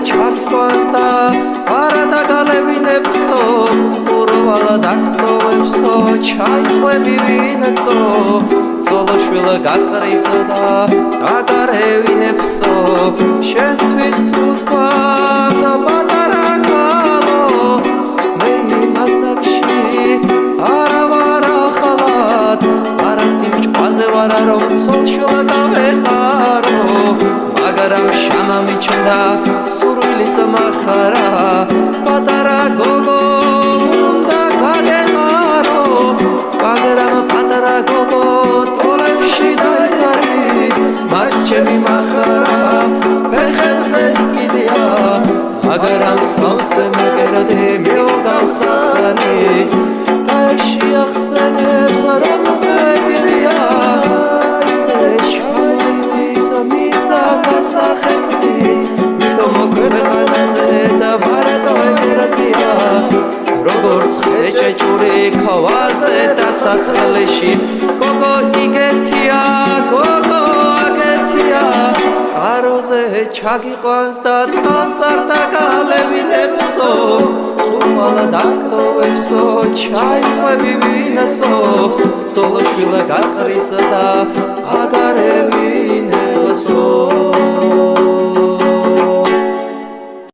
ჩაგიყვანს და არა დაგალევინებსო ზღურვალა დაგტოვებსო ჩაიყვები ვინაცო ზოლოშვილა გაგყრისა და დაგარევინებსო შენთვის თუ თქვა და პატარა კალო მე იმასაკში არა ვარ ახალად არაც იმ ჭყვაზე ვარა რომ ცოლშვილა გავეყარო მაგრამ შამა მიჩნდა სურვილის მახარა პატარა გოგო უნდა გაგეყარო მაგრამ პატარა გოგო თოლებში დაიხარის მას ჩემი მახარა ფეხებზე კიდია მაგრამ სავსე მეკერდი მიუგავსანის და შეახსენებს რომ მედია ისე ჩამოივის მიწა გასახეთდი მითომ ქვეყანაზე და მარადო ერდია როგორც ხეჭეჭური ქავაზე დასახლებში გოგო იგეთია გოგო აგეთია წყაროზე ჩაგიყვანს და წყალს არ დაგალევინებსო ზღურვალა დაგტოვებსო ჩაიყვები ვინაცო ზოლოშვილა გაგყრისა და აგარევინებსო